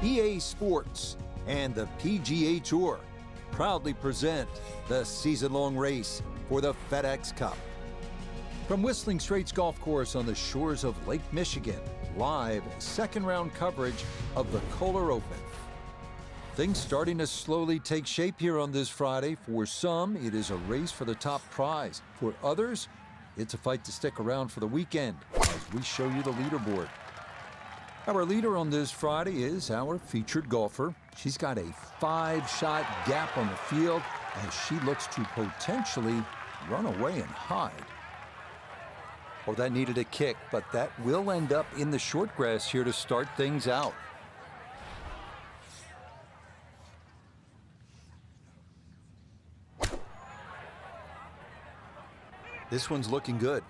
EA Sports and the PGA Tour proudly present the season-long race for the FedEx Cup. From Whistling Straits Golf Course on the shores of Lake Michigan, live second-round coverage of the KOHLER Open. Things starting to slowly take shape here on this Friday. For some, it is a race for the top prize. For others, it's a fight to stick around for the weekend as we show you the leaderboard. Our leader on this Friday is our featured golfer. She's got a 5-shot gap on the field as she looks to potentially run away and hide. Oh, that needed a kick, but that will end up in the short grass here to start things out. This one's looking good.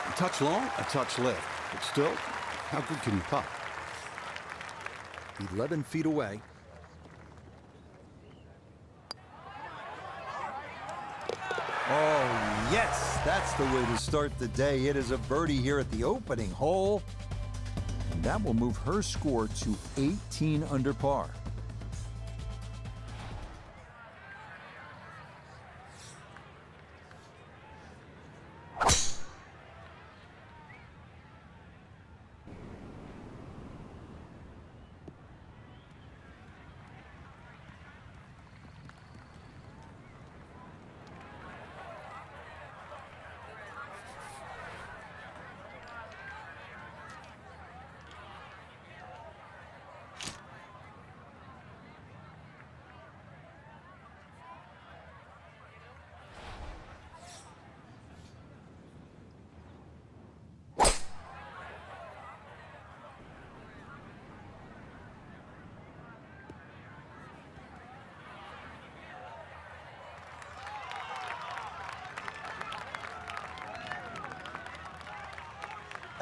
A touch long, a touch left. But still, how good can you putt? 11 feet away. Oh, yes, that's the way to start the day. It is a birdie here at the opening hole. And that will move her score to 18 under par.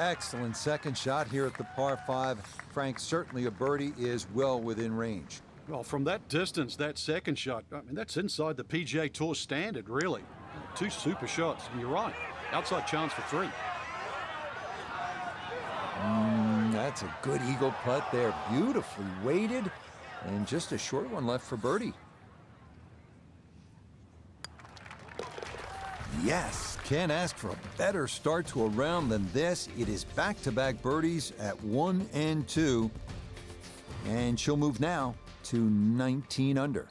Excellent second shot here at the par 5. Frank, certainly a birdie is well within range. Well, from that distance, that second shot, I mean, that's inside the PGA Tour standard, really. 2 super shots, and you're right. Outside chance for 3. That's a good eagle putt there. Beautifully weighted, and just a short one left for birdie. Yes, can't ask for a better start to a round than this. It is back-to-back birdies at 1 and 2. And she'll move now to 19 under.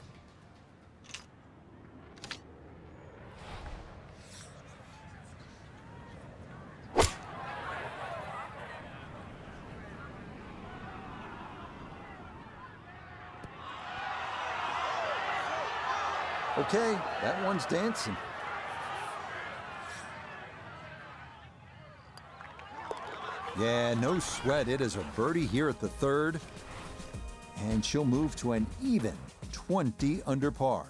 Okay, that one's dancing. Yeah, no sweat. It is a birdie here at the 3rd. And she'll move to an even 20 under par.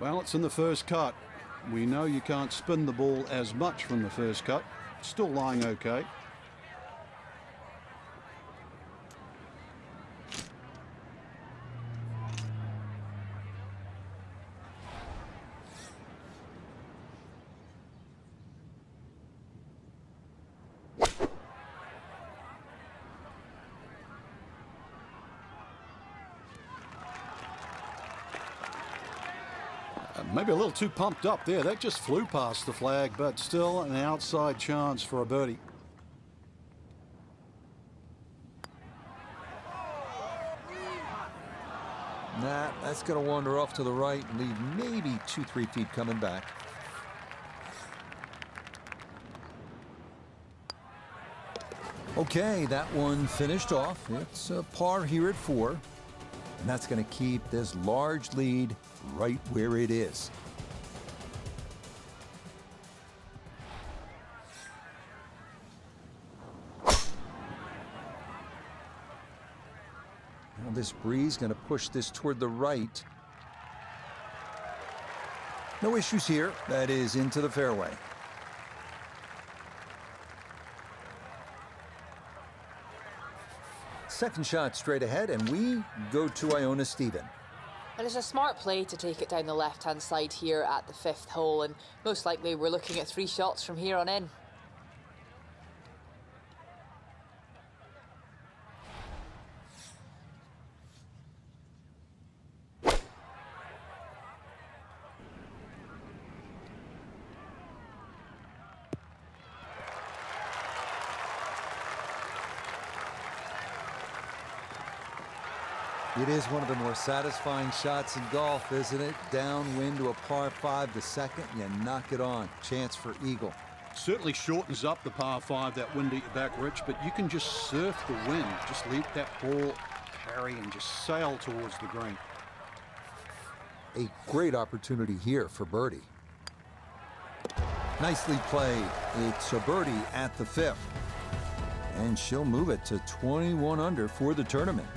Well, it's in the first cut. We know you can't spin the ball as much from the first cut. Still lying okay. Maybe a little too pumped up there. That just flew past the flag, but still an outside chance for a birdie. Nah, that's going to wander off to the right and leave maybe 2-3 feet coming back. Okay, that one finished off. It's a par here at 4. And that's going to keep this large lead right where it is. Now this breeze going to push this toward the right. No issues here. That is into the fairway. Second shot straight ahead, and we go to Iona Stephen. And it's a smart play to take it down the left-hand side here at the 5th hole, and most likely we're looking at 3 shots from here on in. It is one of the more satisfying shots in golf, isn't it? Downwind to a par 5 the second, you knock it on. Chance for eagle. Certainly shortens up the par 5, that wind at your back, Rich, but you can just surf the wind. Just let that ball carry and just sail towards the green. A great opportunity here for birdie. Nicely played. It's a birdie at the 5th. And she'll move it to 21 under for the tournament.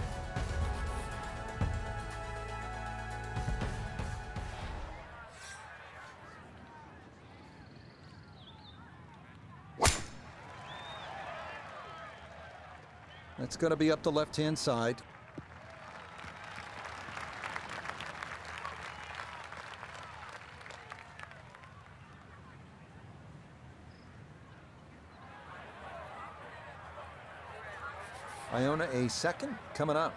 That's going to be up the left-hand side. Iona a second coming up.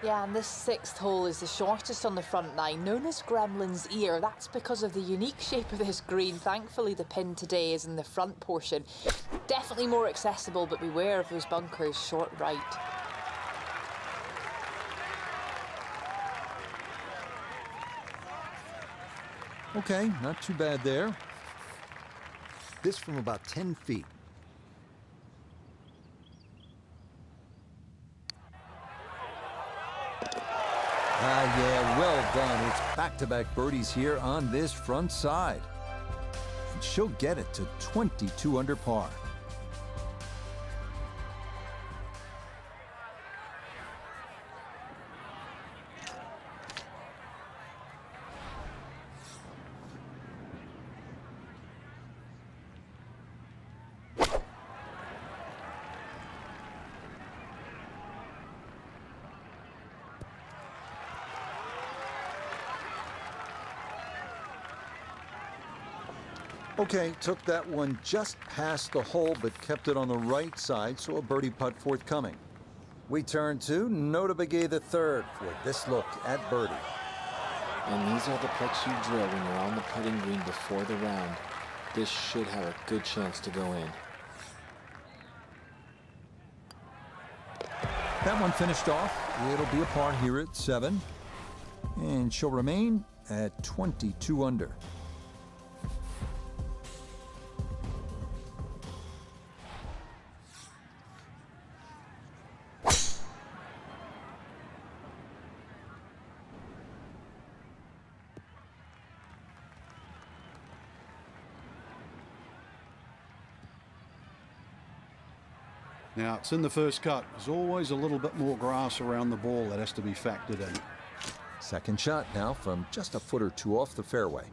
Yeah, and this 6th hole is the shortest on the front 9, known as Gremlin's Ear. That's because of the unique shape of this green. Thankfully, the pin today is in the front portion. Definitely more accessible, but beware of those bunkers short right. Okay, not too bad there. This from about 10 feet. Yeah, well done. It's back-to-back birdies here on this front side. And she'll get it to 22 under par. Okay, took that one just past the hole, but kept it on the right side, so a birdie putt forthcoming. We turn to Nota Begay the third for this look at birdie. And these are the putts you drill when you're on the putting green before the round. This should have a good chance to go in. That one finished off. It'll be a par here at 7. And she'll remain at 22 under. Now, it's in the first cut. There's always a little bit more grass around the ball that has to be factored in. Second shot now from just a foot or two off the fairway.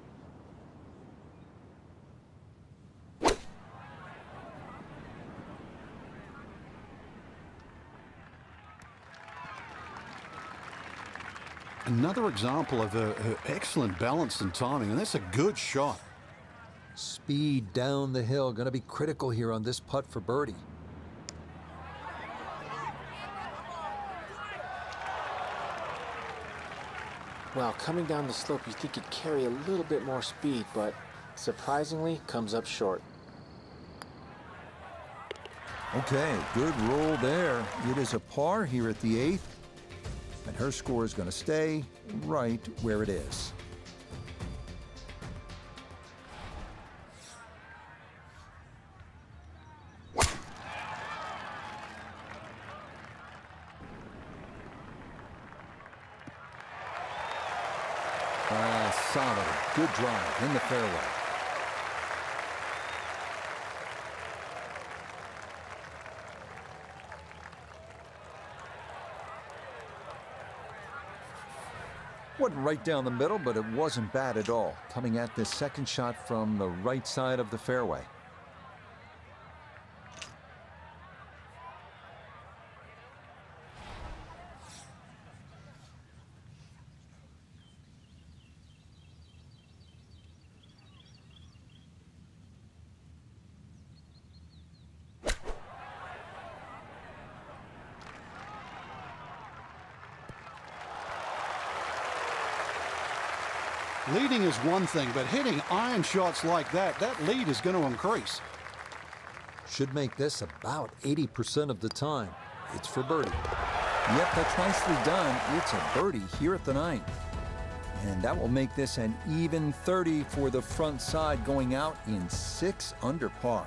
Another example of her excellent balance and timing, and that's a good shot. Speed down the hill, going to be critical here on this putt for birdie. Well, coming down the slope, you think it'd carry a little bit more speed, but surprisingly comes up short. Okay, good roll there. It is a par here at the 8th, and her score is going to stay right where it is. Solid. Good drive in the fairway. Went right down the middle, but it wasn't bad at all. Coming at this second shot from the right side of the fairway. Leading is one thing, but hitting iron shots like that lead is going to increase. Should make this about 80% of the time. It's for birdie. Yep, that's nicely done. It's a birdie here at the 9th. And that will make this an even 30 for the front side, going out in 6 under par.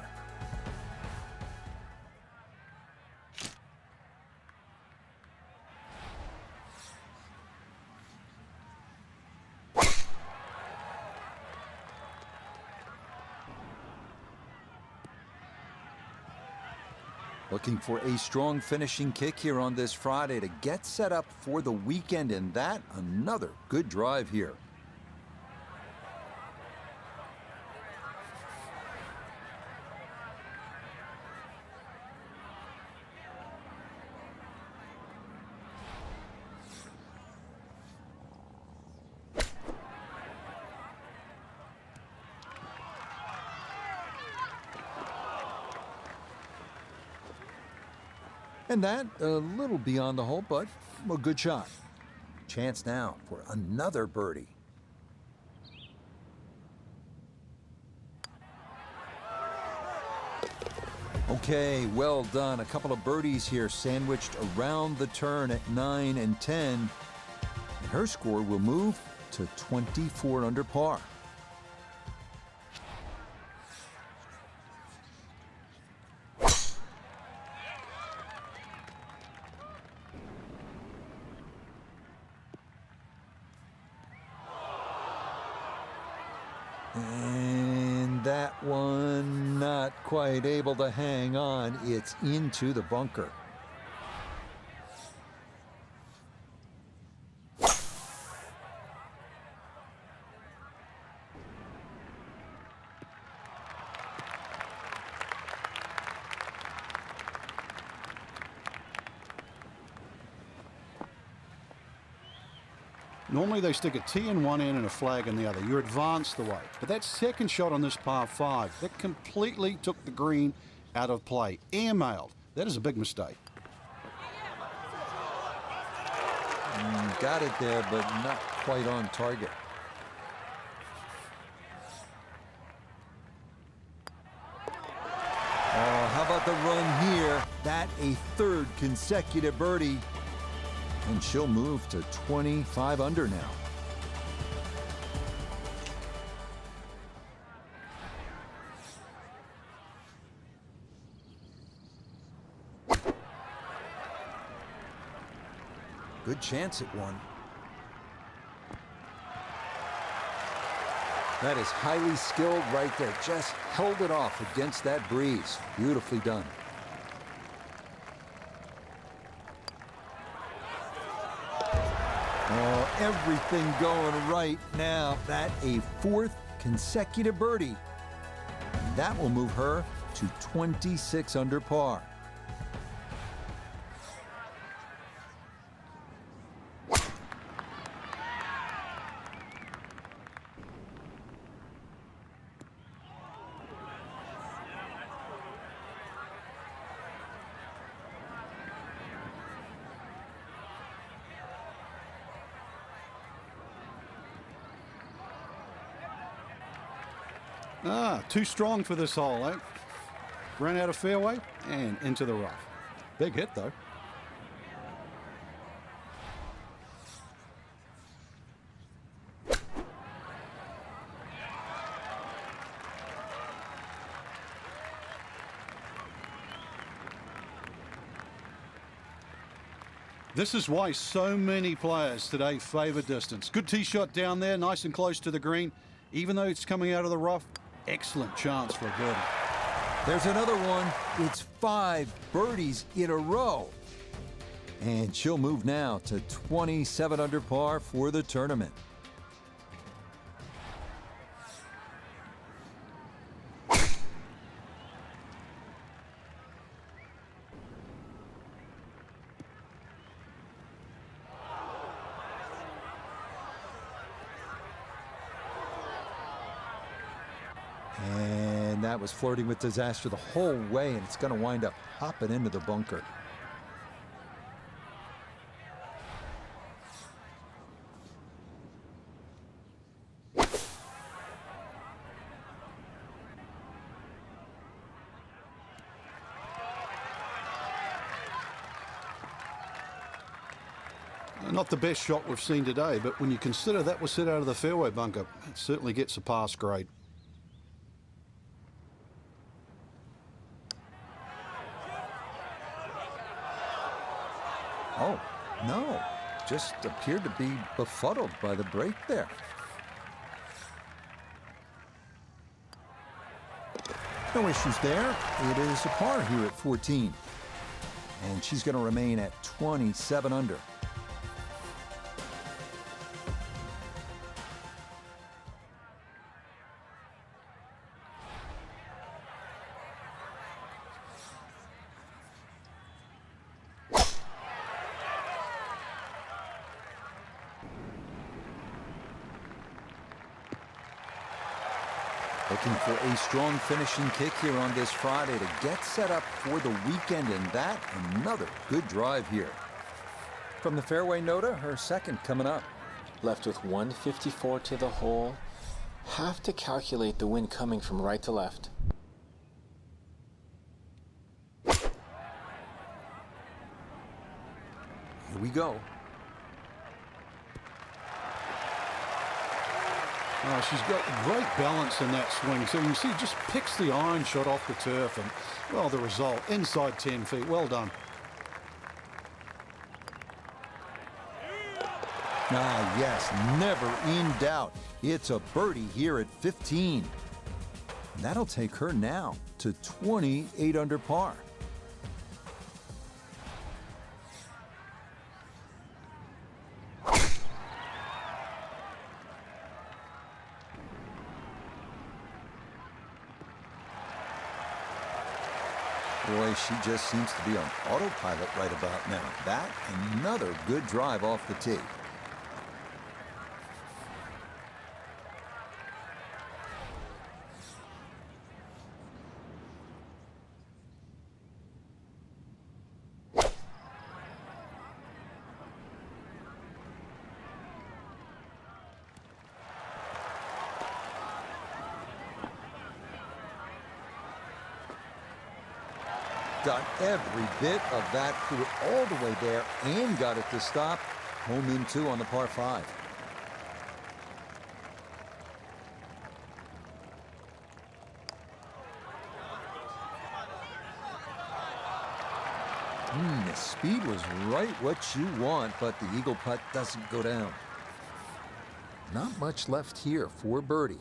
Looking for a strong finishing kick here on this Friday to get set up for the weekend, and that another good drive here. And that a little beyond the hole, but a good shot. Chance now for another birdie. Okay, well done. A couple of birdies here sandwiched around the turn at 9 and 10. And her score will move to 24 under par. And that one not quite able to hang on. It's into the bunker. Normally they stick a tee in one end and a flag in the other. You're advanced the way. But that second shot on this par 5, that completely took the green out of play. Airmailed. That is a big mistake. Got it there, but not quite on target. Oh, how about the run here? That a third consecutive birdie. And she'll move to 25 under now. Good chance at one. That is highly skilled right there. Just held it off against that breeze. Beautifully done. Oh, everything going right now. That a fourth consecutive birdie. And that will move her to 26 under par. Too strong for this hole, eh? Ran out of fairway and into the rough. Big hit, though. This is why so many players today favour distance. Good tee shot down there, nice and close to the green. Even though it's coming out of the rough, excellent chance for a birdie. There's another one. It's 5 birdies in a row. And she'll move now to 27 under par for the tournament. And that was flirting with disaster the whole way, and it's going to wind up hopping into the bunker. Not the best shot we've seen today, but when you consider that was hit out of the fairway bunker, it certainly gets a pass grade. Oh, no. Just appeared to be befuddled by the break there. No issues there. It is a par here at 14. And she's going to remain at 27 under. Looking for a strong finishing kick here on this Friday to get set up for the weekend, and that another good drive here. From the fairway, Nota, her second coming up. Left with 154 to the hole. Have to calculate the wind coming from right to left. Here we go. Oh, she's got great balance in that swing. So you can see, just picks the iron shot off the turf, and, well, the result, inside 10 feet. Well done. Ah, yes, never in doubt. It's a birdie here at 15. That'll take her now to 28 under par. Boy, she just seems to be on autopilot right about now. That, another good drive off the tee. Got every bit of that, threw it all the way there and got it to stop. Home in 2 on the par 5. The speed was right what you want, but the eagle putt doesn't go down. Not much left here for birdie.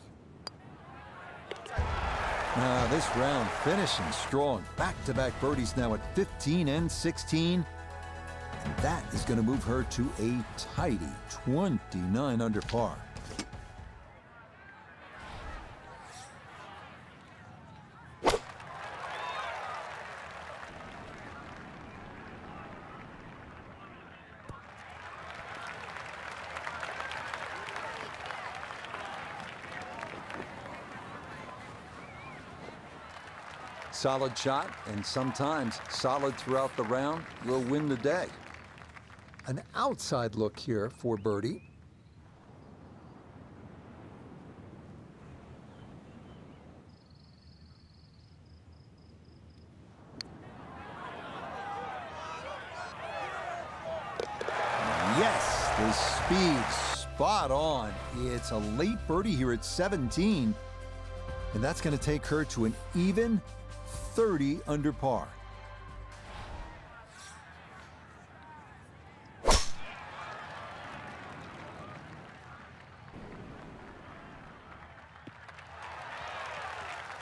Now this round finishing strong. Back-to-back birdies now at 15 and 16. And that is going to move her to a tidy 29 under par. Solid shot, and sometimes solid throughout the round, will win the day. An outside look here for birdie. Yes, the speed spot on. It's a late birdie here at 17, and that's going to take her to an even 30 under par.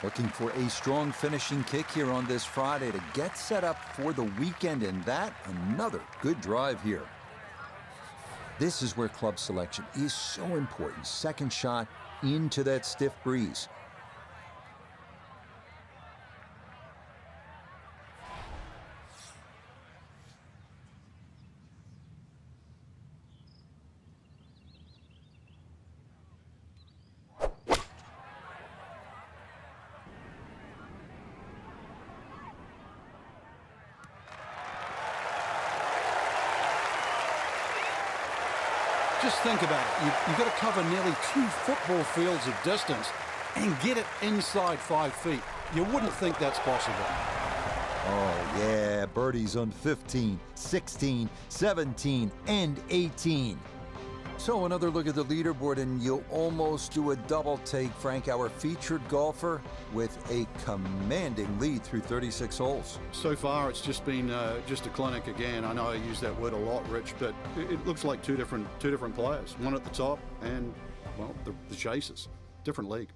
Looking for a strong finishing kick here on this Friday to get set up for the weekend, and that another good drive here. This is where club selection is so important. Second shot into that stiff breeze. Just think about it. You've got to cover nearly 2 football fields of distance and get it inside 5 feet. You wouldn't think that's possible. Oh, yeah, birdies on 15, 16, 17, and 18. So another look at the leaderboard, and you'll almost do a double take, Frank. Our featured golfer with a commanding lead through 36 holes. So far, it's just been just a clinic again. I know I use that word a lot, Rich, but it looks like two different players. One at the top and, well, the chasers. Different league.